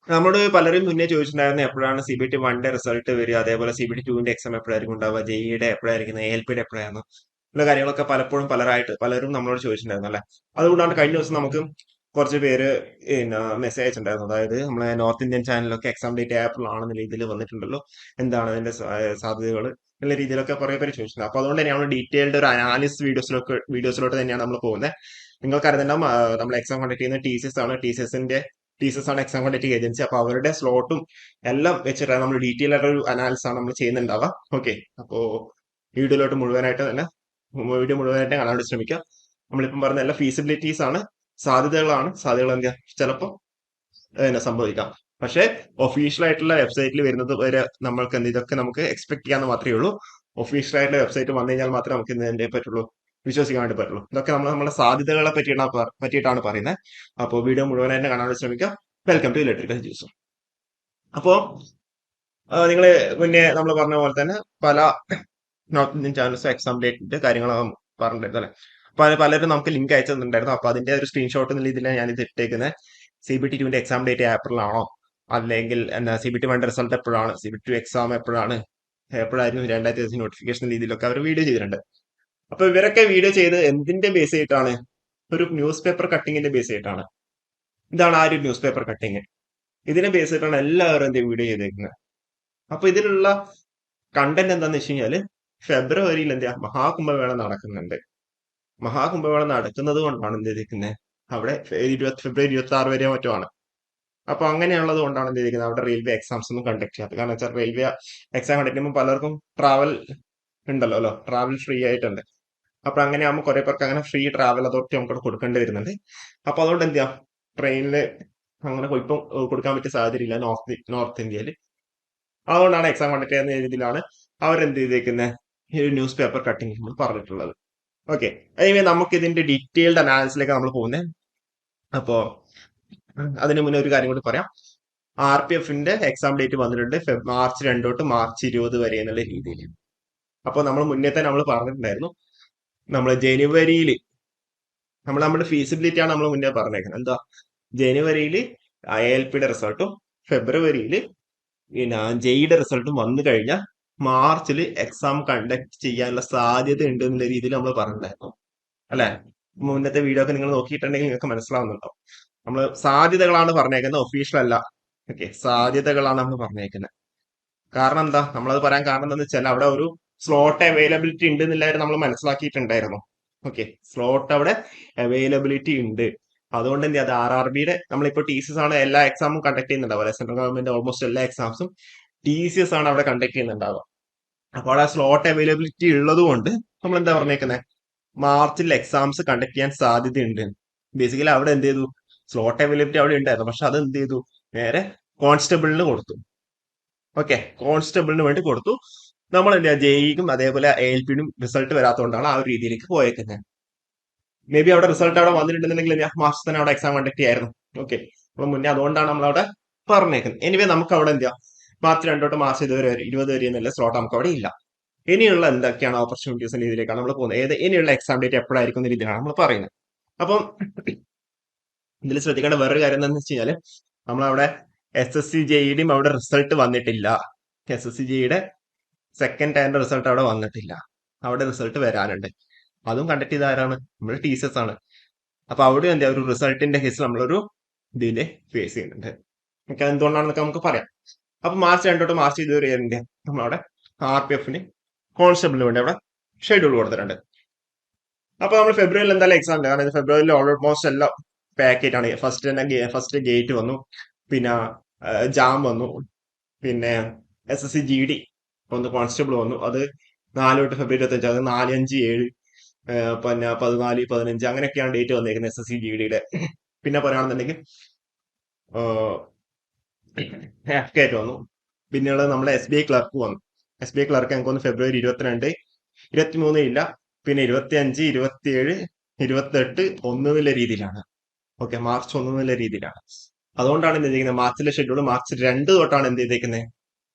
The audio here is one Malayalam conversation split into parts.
നമ്മളോട് പലരും മുന്നേ ചോദിച്ചിട്ടുണ്ടായിരുന്നു എപ്പോഴാണ് CBT 1 റിസൾട്ട് വരിക, അതേപോലെ CBT 2 എക്സാം എപ്പോഴായിരിക്കും ഉണ്ടാവുക, ജെഇയുടെ എപ്പോഴായിരിക്കും, ALPയുടെ എപ്പോഴായിരുന്നു ഉള്ള കാര്യങ്ങളൊക്കെ പലപ്പോഴും പലരും നമ്മളോട് ചോദിച്ചിട്ടുണ്ടായിരുന്നു അല്ലെ. അതുകൊണ്ടാണ് കഴിഞ്ഞ ദിവസം നമുക്ക് കുറച്ച് പേര് പിന്നെ മെസ്സേജ് അയച്ചിട്ടുണ്ടായിരുന്നു. അതായത് നമ്മളെ നോർത്ത് ഇന്ത്യൻ ചാനലൊക്കെ എക്സാം ഡേറ്റ് ഏപ്രിൽ ആണെന്ന രീതിയിൽ വന്നിട്ടുണ്ടല്ലോ, എന്താണ് അതിന്റെ സാധ്യതകൾ എന്നുള്ള രീതിയിലൊക്കെ കുറെ പേര് ചോദിച്ചിട്ടുണ്ട്. അപ്പൊ അതുകൊണ്ട് തന്നെയാണ് ഡീറ്റെയിൽഡ് ഒരു അനാലിസിസ് വീഡിയോസിലോട്ട് തന്നെയാണ് നമ്മൾ പോകുന്നത്. നിങ്ങൾക്കറിയാം, നമ്മൾ എക്സാം കണ്ടക്ട് ചെയ്യുന്ന TCS ആണ്. TCS ആണ് എക്സാം കണ്ടക്ട് ഏജൻസി. അപ്പൊ അവരുടെ സ്ലോട്ടും എല്ലാം വെച്ചിട്ടാണ് നമ്മൾ ഡീറ്റെയിൽ ആയിട്ട് ഒരു അനാലിസിസ് ആണ് നമ്മൾ ചെയ്യുന്നുണ്ടാവുക. ഓക്കെ, അപ്പോ വീഡിയോ മുഴുവനായിട്ട് കാണാൻ വേണ്ടി ശ്രമിക്കുക. നമ്മളിപ്പം പറഞ്ഞ എല്ലാ ഫീസിബിലിറ്റീസ് ആണ്, സാധ്യതകൾ എന്താ ചിലപ്പോൾ സംഭവിക്കാം. പക്ഷേ ഒഫീഷ്യൽ ആയിട്ടുള്ള വെബ്സൈറ്റിൽ വരുന്നത് വരെ നമ്മൾക്ക് ഇതൊക്കെ നമുക്ക് എക്സ്പെക്ട് ചെയ്യാന്ന് മാത്രമേ ഉള്ളൂ. ഒഫീഷ്യൽ ആയിട്ടുള്ള വെബ്സൈറ്റ് വന്നു കഴിഞ്ഞാൽ മാത്രമേ നമുക്ക് ഇന്ന് എന്തേ പറ്റുള്ളൂ, വിശ്വസിക്കാൻ വേണ്ടി പറ്റുള്ളൂ. ഇതൊക്കെ നമ്മുടെ സാധ്യതകളെ പറ്റിയിട്ടാണ് പറയുന്നത്. അപ്പോൾ വീഡിയോ മുഴുവനായിട്ട് കാണാൻ വേണ്ടി ശ്രമിക്കാം. Welcome to electrical juice. അപ്പോ നിങ്ങൾ മുന്നേ നമ്മൾ പറഞ്ഞ പോലെ തന്നെ പല നോർത്ത് ഇന്ത്യൻ ചാനൽസ് എക്സാം ഡേറ്റിന്റെ കാര്യങ്ങൾ പറഞ്ഞിട്ടുണ്ടായിരുന്നു അല്ലെ. പലരും നമുക്ക് ലിങ്ക് അയച്ചു തന്നിട്ടുണ്ടായിരുന്നു. അപ്പൊ അതിന്റെ ഒരു സ്ക്രീൻഷോട്ട് എന്നുള്ള ഇതിലാണ് ഞാൻ ഇത് ഇട്ടേക്കുന്നത്. CBT 2 എക്സാം ഡേറ്റ് ഏപ്രിലാണോ, അല്ലെങ്കിൽ എന്താ CBT 1 റിസൾട്ട് എപ്പോഴാണ്, CBT 2 എക്സാം എപ്പോഴായിരുന്നു 2020 നോട്ടിഫിക്കേഷൻ രീതിയിലൊക്കെ അവർ വീഡിയോ ചെയ്തിട്ടുണ്ട്. അപ്പൊ ഇവരൊക്കെ വീഡിയോ ചെയ്ത് എന്തിന്റെ ബേസ് ആയിട്ടാണ്? ഒരു ന്യൂസ് പേപ്പർ കട്ടിങ്ങിന്റെ ബേസ് ആയിട്ടാണ്. ഇതാണ് ആ ഒരു ന്യൂസ് പേപ്പർ കട്ടിങ്. ഇതിനെ ബേസ് ചെയ്തിട്ടാണ് എല്ലാവരും എന്ത് വീഡിയോ ചെയ്തേക്കുന്നത്. അപ്പൊ ഇതിലുള്ള കണ്ടന്റ് എന്താന്ന് വെച്ച് കഴിഞ്ഞാല്, ഫെബ്രുവരിയിൽ എന്താ മഹാകുംഭമേള നടക്കുന്നുണ്ട്. മഹാകുംഭമേള നടക്കുന്നത് കൊണ്ടാണ് എന്ത് ചെയ്തിരിക്കുന്നത്, അവിടെ ഫെബ്രുവരി 26 വരെയോ മറ്റോ ആണ്. അപ്പൊ അങ്ങനെയുള്ളത് കൊണ്ടാണ് എന്ത് ചെയ്തിരിക്കുന്നത്, അവിടെ റെയിൽവേ എക്സാംസ് ഒന്നും കണ്ടക്ട് ചെയ്യാത്തത്. കാരണം വെച്ചാൽ റെയിൽവേ എക്സാം കണ്ടക്ട് ചെയ്യുമ്പോൾ പലർക്കും ട്രാവൽ ഉണ്ടല്ലോ, ട്രാവൽ ഫ്രീ ആയിട്ടുണ്ട്. അപ്പൊ അങ്ങനെ ആകുമ്പോൾ കുറെ പേർക്ക് അങ്ങനെ ഫ്രീ ട്രാവൽ അതോറിറ്റി നമുക്ക് കൊടുക്കേണ്ടി വരുന്നുണ്ട്. അപ്പൊ അതുകൊണ്ട് എന്ത് ചെയ്യാം, ട്രെയിനിൽ അങ്ങനെ ഇപ്പം കൊടുക്കാൻ പറ്റിയ സാഹചര്യമില്ല നോർത്ത് ഇന്ത്യയിൽ. അതുകൊണ്ടാണ് എക്സാം കണ്ടക്ട് ചെയ്യുന്ന രീതിയിലാണ് അവരെന്ത് ചെയ്തേക്കുന്നത്, ഈ ഒരു ന്യൂസ് പേപ്പർ കട്ടിങ് നമ്മൾ പറഞ്ഞിട്ടുള്ളത്. ഓക്കെ, അതിന് നമുക്ക് ഇതിന്റെ ഡീറ്റെയിൽഡ് അനാലിസിലേക്ക് നമ്മൾ പോകുന്നത്. അപ്പോ അതിന് മുന്നേ ഒരു കാര്യം കൂടി പറയാം. RPFന്റെ എക്സാം ഡേറ്റ് വന്നിട്ടുണ്ട് മാർച്ച് 2 തൊട്ട് മാർച്ച് 20 വരെ എന്നുള്ള രീതിയിൽ. അപ്പോൾ നമ്മൾ മുന്നേ തന്നെ നമ്മൾ പറഞ്ഞിട്ടുണ്ടായിരുന്നു, നമ്മൾ ജനുവരിയിൽ നമ്മുടെ ഫീസിബിലിറ്റി ആണ് നമ്മൾ മുന്നേ പറഞ്ഞേക്കുന്നത്. എന്താ, ജനുവരിയിൽ ALPയുടെ റിസൾട്ടും ഫെബ്രുവരിയിൽ പിന്നെ ജെഇയുടെ റിസൾട്ടും വന്നു കഴിഞ്ഞാൽ മാർച്ചിൽ എക്സാം കണ്ടക്ട് ചെയ്യാനുള്ള സാധ്യത ഉണ്ട് എന്നുള്ള രീതിയിൽ നമ്മൾ പറഞ്ഞിട്ടുണ്ടായിരുന്നു അല്ലെ. മുന്നത്തെ വീഡിയോ ഒക്കെ നിങ്ങൾ നോക്കിയിട്ടുണ്ടെങ്കിൽ നിങ്ങൾക്ക് മനസ്സിലാവുന്നുണ്ടോ. നമ്മൾ സാധ്യതകളാണ് പറഞ്ഞേക്കുന്നത്, ഒഫീഷ്യൽ അല്ല. ഓക്കെ, സാധ്യതകളാണ് നമ്മൾ പറഞ്ഞേക്കുന്നത്. കാരണം എന്താ, നമ്മളത് പറയാൻ കാരണം എന്താണെന്ന് വെച്ചാൽ അവിടെ ഒരു സ്ലോട്ട് അവൈലബിലിറ്റി ഉണ്ട് എന്നുള്ളവരെ നമ്മൾ മനസ്സിലാക്കിയിട്ടുണ്ടായിരുന്നു. ഓക്കെ, സ്ലോട്ട് അവിടെ അവൈലബിലിറ്റി ഉണ്ട്. അതുകൊണ്ട് എന്ത് അത് RRBയുടെ നമ്മളിപ്പോ TCS ആണ് എല്ലാ എക്സാമും കണ്ടക്ട് ചെയ്യുന്നുണ്ടാവുക. സെൻട്രൽ ഗവൺമെന്റ് ഓൾമോസ്റ്റ് എല്ലാ എക്സാംസും TCS ആണ് അവിടെ കണ്ടക്ട് ചെയ്യുന്നുണ്ടാവുക. അപ്പോൾ ആ സ്ലോട്ട് അവൈലബിലിറ്റി ഉള്ളത് കൊണ്ട് നമ്മൾ എന്താ പറഞ്ഞേക്കുന്നത്, മാർച്ചിൽ എക്സാംസ് കണ്ടക്ട് ചെയ്യാൻ സാധ്യതയുണ്ട്. ബേസിക്കലി അവിടെ എന്ത് ചെയ്തു, സ്ലോട്ട് അവൈലബിലിറ്റി അവിടെ ഉണ്ടായിരുന്നു, പക്ഷെ അത് എന്ത് ചെയ്തു, നേരെ കോൺസ്റ്റബിളിന് കൊടുത്തു. ഓക്കെ, കോൺസ്റ്റബിളിന് വേണ്ടി കൊടുത്തു. നമ്മൾ എന്താ ജെഇക്കും അതേപോലെ ALPനും റിസൾട്ട് വരാത്തതുകൊണ്ടാണ് ആ ഒരു രീതിയിലേക്ക് പോയേക്കുന്നത്. മേ ബി അവിടെ റിസൾട്ട് അവിടെ വന്നിട്ടുണ്ടെന്നുണ്ടെങ്കിൽ മാർച്ച് തന്നെ അവിടെ എക്സാം കണ്ടക്ട് ചെയ്യായിരുന്നു. ഓക്കെ, നമ്മൾ മുന്നേ അതുകൊണ്ടാണ് നമ്മൾ അവിടെ പറഞ്ഞേക്കുന്നത്. എനിവേ നമുക്ക് അവിടെ എന്താ മാർച്ച് 2 തൊട്ട് മാർച്ച് 20 വരെ എന്നുള്ള സ്ലോട്ട് നമുക്ക് അവിടെ ഇല്ല. ഇനിയുള്ള എന്തൊക്കെയാണ് ഓപ്പർച്യൂണിറ്റീസ് എന്ന രീതിയിലേക്കാണ് നമ്മൾ പോകുന്നത്. ഇനിയുള്ള എക്സാം ഡേറ്റ് എപ്പോഴായിരിക്കും എന്ന രീതിയിലാണ് നമ്മൾ പറയുന്നത്. അപ്പം ഇതിൽ ശ്രദ്ധിക്കേണ്ട വേറൊരു കാര്യം എന്താണെന്ന് വെച്ച് കഴിഞ്ഞാൽ, നമ്മളവിടെ SSC JEയുടെയും അവിടെ റിസൾട്ട് വന്നിട്ടില്ല. SSC JEയുടെ സെക്കൻഡ് ടൈമിന്റെ റിസൾട്ട് അവിടെ വന്നിട്ടില്ല. അവിടെ റിസൾട്ട് വരാനുണ്ട്. അതും കണ്ടക്ട് ചെയ്ത ആരാണ്, നമ്മുടെ TCS ആണ്. അപ്പൊ അവിടെ എന്താ ഒരു റിസൾട്ടിന്റെ കേസ് നമ്മളൊരു ഇതില് ഫേസ് ചെയ്യുന്നുണ്ട്. നമുക്ക് എന്തുകൊണ്ടാണെന്നൊക്കെ നമുക്ക് പറയാം. അപ്പൊ മാർച്ച് 2 തൊട്ട് മാർച്ച് 20 വരെ എന്ത് നമ്മളവിടെ RPFന് കോൺസ്റ്റബിളിന് വേണ്ടി അവിടെ ഷെഡ്യൂൾ കൊടുത്തിട്ടുണ്ട്. അപ്പൊ നമ്മൾ ഫെബ്രുവരിയിൽ എന്തായാലും എക്സാം ഉണ്ട്. കാരണം ഫെബ്രുവരിയിൽ ഓൾമോസ്റ്റ് എല്ലാം പാക്കേജ് ആണ്. ഫസ്റ്റ് ഗേറ്റ് വന്നു, പിന്നെ ജാം വന്നു, പിന്നെ SSC GD ഒന്ന്, കോൺസ്റ്റബിൾ വന്നു. അത് 4 തൊട്ട് ഫെബ്രുവരി 25, അത് 4, 5, 7, പിന്നെ 14, 15 അങ്ങനെയൊക്കെയാണ് ഡേറ്റ് വന്നേക്കുന്നത് SSC GDയുടെ. പിന്നെ പറയുകയാണെന്നുണ്ടെങ്കിൽ കേറ്റ് വന്നു. പിന്നെയുള്ളത് നമ്മുടെ SBI ക്ലർക്ക് വന്നു. SBI ക്ലർക്ക് ഞങ്ങൾക്ക് ഒന്ന് ഫെബ്രുവരി 22, 23 ഇല്ല, പിന്നെ 25, 27, 28, 1 എന്നുള്ള രീതിയിലാണ്. ഓക്കെ, മാർച്ച് 1 എന്നുള്ള രീതിയിലാണ്. അതുകൊണ്ടാണ് എന്ത് ചെയ്തിരിക്കുന്നത്, മാർച്ചിലെ ഷെഡ്യൂൾ മാർച്ച് 2 തൊട്ടാണ് എന്ത് ചെയ്തേക്കുന്നത്,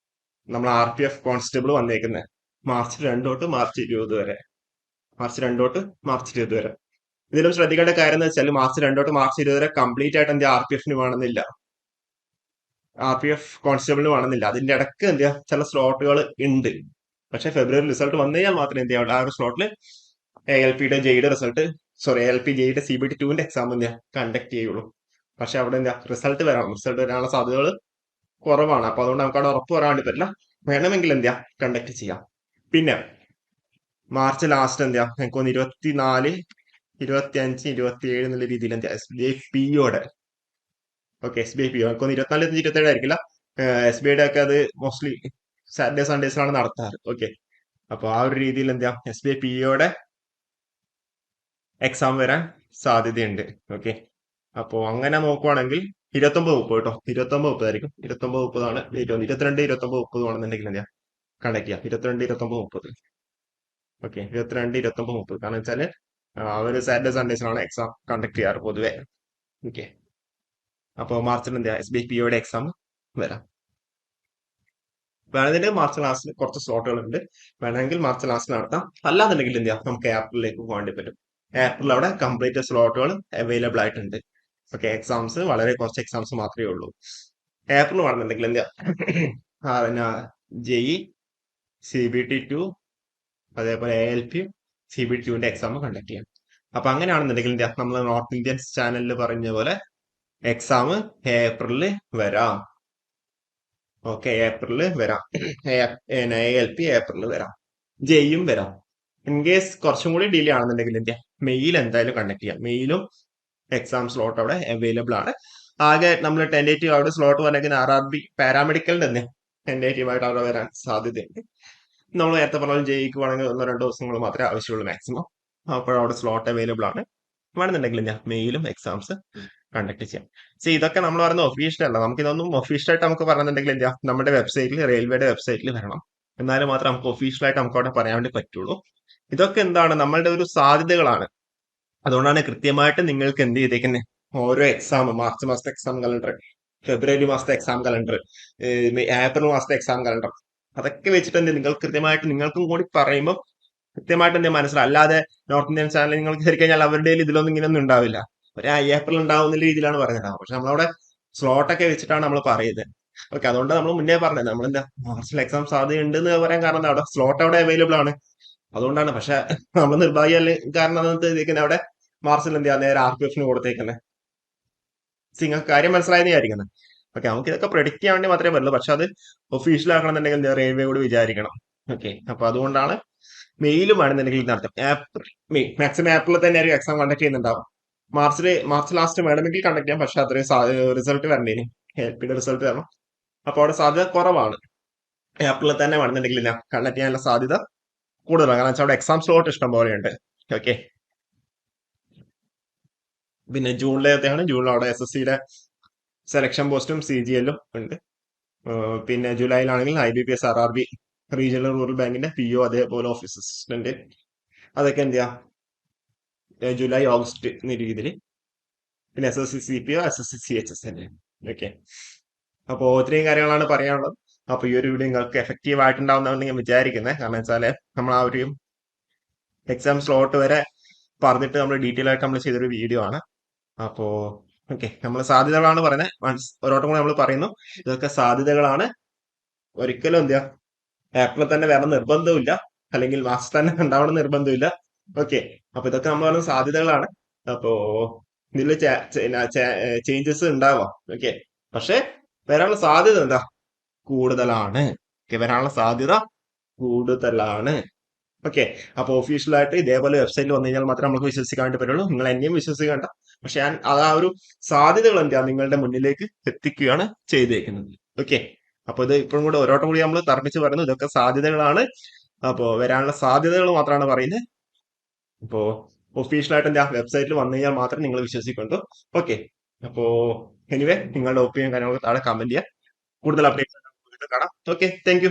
നമ്മൾ RPF കോൺസ്റ്റബിൾ വന്നേക്കുന്നത് മാർച്ച് 2 തൊട്ട് മാർച്ച് 20 വരെ. മാർച്ച് 2 തൊട്ട് മാർച്ച് 20 വരെ. ഇതിലും ശ്രദ്ധിക്കേണ്ട കാര്യം എന്ന് വെച്ചാൽ മാർച്ച് 2 തൊട്ട് മാർച്ച് 20 വരെ കംപ്ലീറ്റ് ആയിട്ട് എന്ത് RPFന് വേണമെന്നില്ല. RPF കോൺസ്റ്റബിളിന് വേണമെന്നില്ല. അതിന്റെ ഇടയ്ക്ക് എന്ത് ചെയ്യാം, ചില സ്ലോട്ടുകൾ ഉണ്ട്. പക്ഷെ ഫെബ്രുവരി റിസൾട്ട് വന്നു കഴിഞ്ഞാൽ മാത്രമേ എന്ത് ചെയ്യാവുള്ളൂ, ആ ഒരു സ്ലോട്ടിൽ ALPയുടെ ജെയുടെ റിസൾട്ട്, സോറി ALP ജെയുടെ CBT2ന്റെ എക്സാം എന്ത് ചെയ്യാം കണ്ടക്ട് ചെയ്യുള്ളൂ. പക്ഷെ അവിടെ എന്താ റിസൾട്ട് വരാം, റിസൾട്ട് വരാനുള്ള സാധ്യതകൾ കുറവാണ്. അപ്പൊ അതുകൊണ്ട് നമുക്ക് അവിടെ ഉറപ്പ് പറയാൻ വേണ്ടി പറ്റില്ല. വേണമെങ്കിൽ എന്ത് ചെയ്യാം കണ്ടക്ട് ചെയ്യാം. പിന്നെ മാർച്ച് ലാസ്റ്റ് എന്ത് ചെയ്യാം, എനിക്ക് തോന്നുന്നു 24, 25, 27 എന്നുള്ള രീതിയിൽ എന്ത് ചെയ്യാം SBI POയുടെ, ഓക്കെ SBI PO എനിക്ക് തോന്നുന്നു 24, 27 ആയിരിക്കില്ല. SBIയുടെ ഒക്കെ അത് മോസ്റ്റ്ലി സാറ്റർഡേ സൺഡേസിലാണ് നടത്താറ്. ഓക്കെ, അപ്പൊ ആ ഒരു രീതിയിൽ എന്ത് ചെയ്യാം SBI POയുടെ എക്സാം വരാൻ സാധ്യതയുണ്ട്. ഓക്കെ, അപ്പോ അങ്ങനെ നോക്കുവാണെങ്കിൽ 29, 30 കേട്ടോ, 29, 30 ആയിരിക്കും. 29, 30 ഡേറ്റ് വന്നത്. 22, 29, 30 ആണെന്നുണ്ടെങ്കിൽ എന്താ കണ്ടക്ട് ചെയ്യാം. 22, 29, 30. ഓക്കെ, 22, 29, 30 കാരണം വെച്ചാല് അവര് സാറ്റർഡേ സൺഡേസിലാണ് എക്സാം കണ്ടക്ട് ചെയ്യാറ് പൊതുവെ. ഓക്കെ, അപ്പോൾ മാർച്ചിൽ എന്താ SBI POയുടെ എക്സാം വരാം. വേണമെങ്കിൽ മാർച്ച് ലാസ്റ്റിൽ കുറച്ച് സ്ലോട്ടുകൾ ഉണ്ട്, വേണമെങ്കിൽ മാർച്ച് ലാസ്റ്റിൽ നടത്താം. അല്ലാന്നുണ്ടെങ്കിൽ എന്ത് ചെയ്യാം നമുക്ക് ഏപ്രിലേക്ക് പോകേണ്ടി പറ്റും. ഏപ്രിൽ അവിടെ കംപ്ലീറ്റ് സ്ലോട്ടുകൾ അവൈലബിൾ ആയിട്ടുണ്ട്. ഓക്കെ, എക്സാംസ് വളരെ കുറച്ച് എക്സാംസ് മാത്രമേ ഉള്ളൂ. ഏപ്രിൽ വേണമെന്നുണ്ടെങ്കിൽ എന്ത് ചെയ്യാം JEE, CBT2, അതേപോലെ ALP, CBT2ന്റെ എക്സാം കണ്ടക്ട് ചെയ്യാം. അപ്പൊ അങ്ങനെയാണെന്നുണ്ടെങ്കിൽ എന്താ നമ്മൾ നോർത്ത് ഇന്ത്യൻസ് ചാനലിൽ പറഞ്ഞ പോലെ എക്സാം ഏപ്രിലിൽ വരാം. ഓക്കെ, ഏപ്രിലിൽ വരാം. ALP ഏപ്രിലിൽ വരാം, ജെയും വരാം. ഇൻ കേസ് കുറച്ചും കൂടി ഡിലേ ആണെന്നുണ്ടെങ്കിൽ എന്ത് ചെയ്യാം മെയിൽ എന്തായാലും കണ്ടക്ട് ചെയ്യാം. മെയിലും എക്സാം സ്ലോട്ട് അവിടെ അവൈലബിൾ ആണ്. ആകെ നമ്മൾ ടെൻഡേറ്റീവ് അവിടെ സ്ലോട്ട് പറഞ്ഞേക്കുന്ന RRB പാരാമെഡിക്കലിന്റെ തന്നെ ടെൻഡേറ്റീവ് ആയിട്ട് അവിടെ വരാൻ സാധ്യതയുണ്ട്. നമ്മൾ നേരത്തെ പറഞ്ഞ JEEക്ക് വേണമെങ്കിൽ 1-2 ദിവസങ്ങൾ മാത്രമേ ആവശ്യമുള്ളൂ മാക്സിമം. അപ്പോൾ അവിടെ സ്ലോട്ട് അവൈലബിൾ ആണ്. വേണമെന്നുണ്ടെങ്കിൽ ഞാൻ മെയിലും എക്സാംസ് കണ്ടക്ട് ചെയ്യാം. ഇതൊക്കെ നമ്മൾ പറയുന്ന ഒഫീഷ്യൽ അല്ല. നമുക്ക് ഇതൊന്നും ഒഫീഷ്യലായിട്ട് നമുക്ക് പറയുന്നുണ്ടെങ്കിൽ എന്താ നമ്മുടെ വെബ്സൈറ്റിൽ, റെയിൽവേയുടെ വെബ്സൈറ്റിൽ വരണം. എന്നാലും മാത്രം നമുക്ക് ഒഫീഷ്യലായിട്ട് നമുക്ക് അവിടെ പറയാൻ വേണ്ടി പറ്റുള്ളൂ. ഇതൊക്കെ എന്താണ് നമ്മളുടെ ഒരു സാധ്യതകളാണ്. അതുകൊണ്ടാണ് കൃത്യമായിട്ട് നിങ്ങൾക്ക് എന്ത് ചെയ്തേക്കുന്നത്, ഓരോ എക്സാം, മാർച്ച് മാസത്തെ എക്സാം കലണ്ടർ, ഫെബ്രുവരി മാസത്തെ എക്സാം കലണ്ടർ, ഏപ്രിൽ മാസത്തെ എക്സാം കലണ്ടർ, അതൊക്കെ വെച്ചിട്ട് എന്ത് നിങ്ങൾ കൃത്യമായിട്ട് നിങ്ങൾക്കും കൂടി പറയുമ്പോൾ കൃത്യമായിട്ട് എന്തെങ്കിലും മനസ്സിലാവും. അല്ലാതെ നോർത്ത് ഇന്ത്യൻ ചാനൽ നിങ്ങൾക്ക് കയറി കഴിഞ്ഞാൽ അവരുടെ ഇതിലൊന്നും ഇങ്ങനെയൊന്നും ഉണ്ടാവില്ല. ഒരു ഏപ്രിൽ ഉണ്ടാവുന്ന രീതിയിലാണ് പറഞ്ഞിട്ടുണ്ടാവും. പക്ഷെ നമ്മളവിടെ സ്ലോട്ടൊക്കെ വെച്ചിട്ടാണ് നമ്മൾ പറയുന്നത്. ഓക്കെ, അതുകൊണ്ട് നമ്മൾ മുന്നേ പറഞ്ഞത് നമ്മളെന്താ മാർച്ചിൽ എക്സാം സാധ്യത ഉണ്ട് എന്ന് പറയാൻ കാരണം എന്താ, അവിടെ സ്ലോട്ട് അവിടെ അവൈലബിൾ ആണ്. അതുകൊണ്ടാണ്. പക്ഷെ നമ്മൾ നിർഭാഗ്യമല്ല, കാരണം അതെന്ത് അവിടെ മാർച്ചിൽ എന്ത് ചെയ്യാ നേരെ RPFന് കൊടുത്തേക്കുന്നത്. നിങ്ങൾക്ക് കാര്യം മനസ്സിലായെന്ന് വിചാരിക്കുന്നത്. ഓക്കെ, നമുക്ക് ഇതൊക്കെ പ്രൊഡിക്ട് ചെയ്യാൻ വേണ്ടി മാത്രമേ പറ്റുള്ളൂ. പക്ഷെ അത് ഒഫീഷ്യൽ ആക്കണമെന്നുണ്ടെങ്കിൽ എന്താ റെയിൽവേ കൂടി വിചാരിക്കണം. ഓക്കെ, അപ്പൊ അതുകൊണ്ടാണ് മെയിലും വേണമെന്നുണ്ടെങ്കിൽ നടത്തും. ഏപ്രിൽ, മെയ് മാക്സിമം ഏപ്രിൽ തന്നെ ആയിരിക്കും എക്സാം കണ്ടക്ട് ചെയ്യുന്നുണ്ടാവും. മാർച്ച് ലാസ്റ്റ് വേണമെങ്കിൽ കണ്ടക്ട് ചെയ്യാം. പക്ഷെ അത്രയും റിസൾട്ട് വരണ്ടേന്, ALPയുടെ റിസൾട്ട് വരണം. അപ്പൊ അവിടെ സാധ്യത കുറവാണ്. ഏപ്രിലിൽ തന്നെ വേണമെന്നുണ്ടെങ്കിൽ കണ്ടക്ട് ചെയ്യാനുള്ള സാധ്യത കൂടുതലാണ്. കാരണം വെച്ചാൽ അവിടെ എക്സാം സ്ലോട്ട് ഇഷ്ടം പോലെയുണ്ട്. ഓക്കെ, പിന്നെ ജൂണിലത്തെയാണ്. ജൂണിൽ അവിടെ SSCയുടെ സെലക്ഷൻ പോസ്റ്റും CGLഉം ഉണ്ട്. പിന്നെ ജൂലൈയിലാണെങ്കിൽ IBPS RRB റീജിയണൽ റൂറൽ ബാങ്കിന്റെ PO, അതേപോലെ ഓഫീസ് അസിസ്റ്റന്റ്, അതൊക്കെ എന്ത് ചെയ്യാം ജൂലൈ, ഓഗസ്റ്റ് എന്ന രീതിയിൽ. പിന്നെ SSC CPO, SSC CHSL. Okay, അപ്പോൾ ഇത്രയും കാര്യങ്ങളാണ് പറയാനുള്ളത്. അപ്പൊ ഈ ഒരു വീഡിയോ നിങ്ങൾക്ക് എഫക്റ്റീവ് ആയിട്ടുണ്ടാവുന്നതാണ് ഞാൻ വിചാരിക്കുന്നത്. കാരണം വെച്ചാല് നമ്മൾ ആ ഒരു എക്സാം സ്ലോട്ട് വരെ പറഞ്ഞിട്ട് നമ്മൾ ഡീറ്റെയിൽ ആയിട്ട് നമ്മൾ ചെയ്തൊരു വീഡിയോ ആണ്. അപ്പോ ഓക്കെ, നമ്മൾ സാധ്യതകളാണ് പറയുന്നത്. ഒരോട്ടം കൂടെ നമ്മൾ പറയുന്നു, ഇതൊക്കെ സാധ്യതകളാണ്. ഒരിക്കലും എന്താ ഏപ്രിൽ തന്നെ വേറെ നിർബന്ധമില്ല, അല്ലെങ്കിൽ മാസം തന്നെ ഉണ്ടാവണം നിർബന്ധമില്ല. ഓക്കെ, അപ്പൊ ഇതൊക്കെ നമ്മൾ പറയുന്ന സാധ്യതകളാണ്. അപ്പോ ഇതിൽ ചേഞ്ചസ് ഉണ്ടാവാം. ഓക്കെ, പക്ഷെ വരാനുള്ള സാധ്യത എന്താ കൂടുതലാണ്. ഓക്കെ, വരാനുള്ള സാധ്യത കൂടുതലാണ്. ഓക്കെ, അപ്പൊ ഒഫീഷ്യലായിട്ട് ഇതേപോലെ വെബ്സൈറ്റിൽ വന്നു കഴിഞ്ഞാൽ മാത്രമേ നമുക്ക് വിശ്വസിക്കാൻ വേണ്ടി പറ്റുള്ളൂ. നിങ്ങൾ എന്നെയും വിശ്വസിക്കേണ്ട. പക്ഷെ ഞാൻ ആ ഒരു സാധ്യതകൾ എന്താ നിങ്ങളുടെ മുന്നിലേക്ക് എത്തിക്കുകയാണ് ചെയ്തേക്കുന്നത്. ഓക്കെ, അപ്പൊ ഇത് ഇപ്പോഴും കൂടെ ഓരോട്ടം കൂടി നമ്മൾ തർപ്പിച്ച് പറയുന്നു, ഇതൊക്കെ സാധ്യതകളാണ്. അപ്പോ വരാനുള്ള സാധ്യതകൾ മാത്രമാണ് പറയുന്നത്. അപ്പോ ഒഫീഷ്യലായിട്ട് എന്താ വെബ്സൈറ്റിൽ വന്നു കഴിഞ്ഞാൽ മാത്രം നിങ്ങൾ വിശ്വസിക്കുന്നുണ്ടോ. ഓക്കെ, അപ്പോ എനിവേ നിങ്ങളുടെ ഒപ്പീനിയൻ കാര്യങ്ങളൊക്കെ താഴെ കമന്റ് ചെയ്യാം. കൂടുതൽ അപ്ഡേറ്റ് കാണാം. Okay, thank you.